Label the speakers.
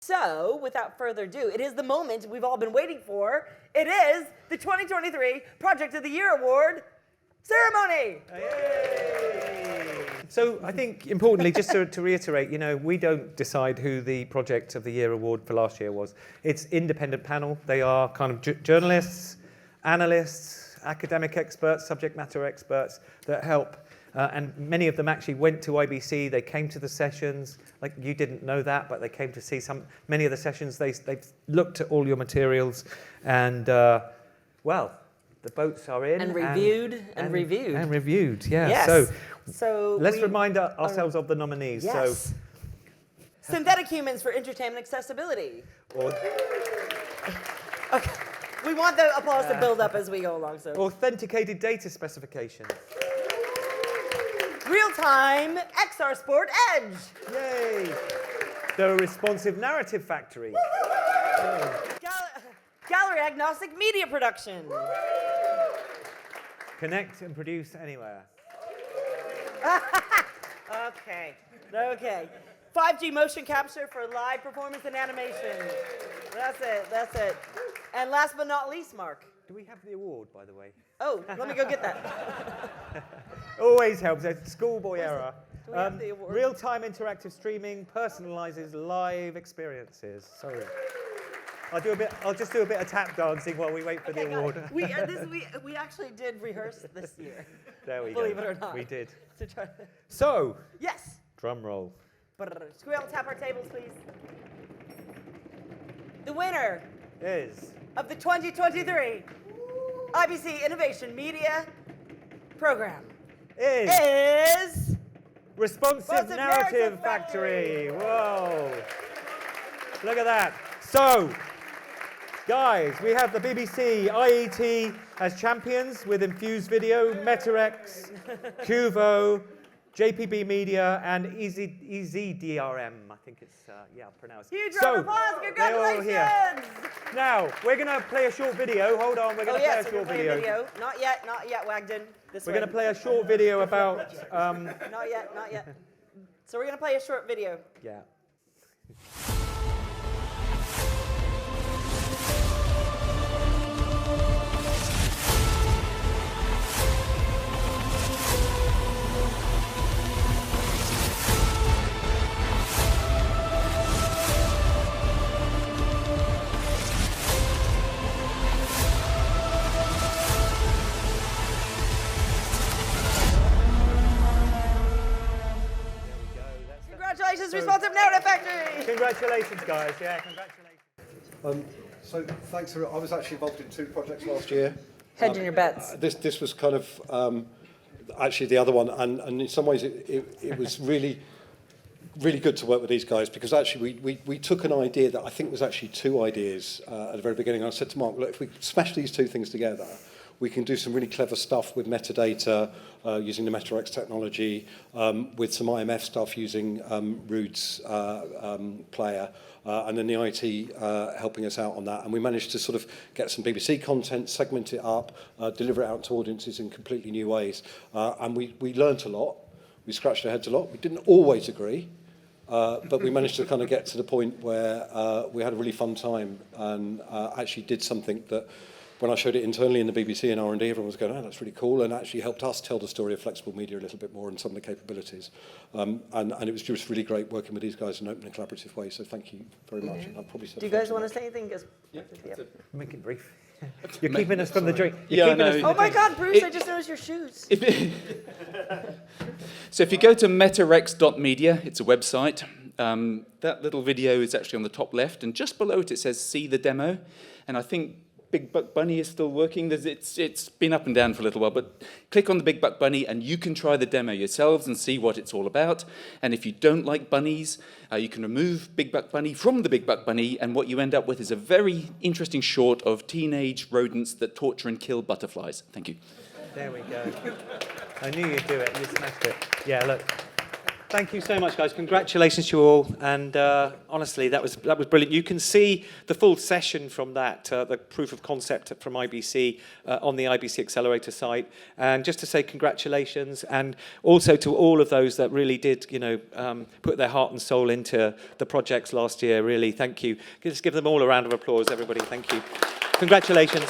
Speaker 1: So, without further ado, it is the moment we've all been waiting for. It is the 2023 Project of the Year Award ceremony.
Speaker 2: Yay! So I think, importantly, just to reiterate, we don't decide who the Project of the Year Award for last year was. It's independent panel. They are kind of journalists, analysts, academic experts, subject matter experts that help. And many of them actually went to IBC. They came to the sessions. Like, you didn't know that, but they came to see many of the sessions. They've looked at all your materials, and well, the votes are in.
Speaker 1: And reviewed.
Speaker 2: And reviewed, yeah.
Speaker 1: Yes.
Speaker 2: So let's remind ourselves of the nominees.
Speaker 1: Yes. So, synthetic humans for entertainment accessibility. Okay. We want the applause to build up as we go along. So.
Speaker 2: Authenticated data specifications.
Speaker 1: Real-time XR Sport Edge.
Speaker 2: Yay. The responsive narrative factory.
Speaker 1: Gallery agnostic media production.
Speaker 2: Connect and produce anywhere.
Speaker 1: Okay. 5G motion capture for live performance and animation. That's it. And last but not least, Mark.
Speaker 2: Do we have the award, by the way?
Speaker 1: Oh, let me go get that.
Speaker 2: Always helps. It's schoolboy error.
Speaker 1: Do we have the award?
Speaker 2: Real-time interactive streaming personalizes live experiences. Sorry. I'll just do a bit of tap dancing while we wait for the award.
Speaker 1: We actually did rehearse this year.
Speaker 2: There we go.
Speaker 1: Believe it or not.
Speaker 2: We did.
Speaker 1: To
Speaker 2: So.
Speaker 1: Yes.
Speaker 2: Drum roll.
Speaker 1: Can we all tap our tables, please? The winner
Speaker 2: Is.
Speaker 1: of the 2023 IBC Innovation Media Program is
Speaker 2: Responsive Narrative Factory. Whoa. Look at that. So, guys, we have the BBC IET as champions with Infuse Video, Metarex, Cuvo, JPB Media, and EZDRM. I think it's, pronounced.
Speaker 1: Huge round of applause. Congratulations.
Speaker 2: Now, we're going to play a short video. Hold on, we're going to play a short video.
Speaker 1: Not yet, Wagden.
Speaker 2: We're going to play a short video about...
Speaker 1: Not yet. So we're going to play a short video.
Speaker 2: Yeah.
Speaker 1: Congratulations, Responsive Narrative Factory!
Speaker 2: Congratulations, guys. Yeah, congratulations.
Speaker 3: So thanks. I was actually involved in 2 projects last year.
Speaker 1: Hedging your bets.
Speaker 3: This was kind of actually the other one, and in some ways it was really good to work with these guys, because actually we took an idea that I think was actually 2 ideas at the very beginning. I said to Mark, look, if we smash these 2 things together, we can do some really clever stuff with metadata using the Metarex technology, with some IMF stuff using Rude's player, and then the IT helping us out on that. And we managed to sort of get some BBC content, segment it up, deliver it out to audiences in completely new ways. And we learnt a lot. We scratched our heads a lot. We didn't always agree, but we managed to kind of get to the point where we had a really fun time and actually did something that, when I showed it internally in the BBC and R&D, everyone was going, oh, that's really cool, and actually helped us tell the story of flexible media a little bit more and some of the capabilities. And it was just really great working with these guys in an open and collaborative way, so thank you very much. I've probably said.
Speaker 1: Do you guys want to say anything?
Speaker 2: Make it brief. You're keeping us from the drink.
Speaker 1: Oh my God, Bruce, I just noticed your shoes.
Speaker 4: So if you go to metarex.media, it's a website. That little video is actually on the top left, and just below it says see the demo. And I think Big Buck Bunny is still working. It's been up and down for a little while, but click on the Big Buck Bunny and you can try the demo yourselves and see what it's all about. And if you don't like bunnies, you can remove Big Buck Bunny from the Big Buck Bunny, and what you end up with is a very interesting short of teenage rodents that torture and kill butterflies. Thank you.
Speaker 2: There we go. I knew you'd do it. You smashed it. Yeah, look. Thank you so much, guys. Congratulations to you all. And honestly, that was brilliant. You can see the full session from that, the proof of concept from IBC on the IBC Accelerator site. And just to say congratulations, and also to all of those that really did, put their heart and soul into the projects last year. Really, thank you. Just give them all a round of applause, everybody. Thank you. Congratulations.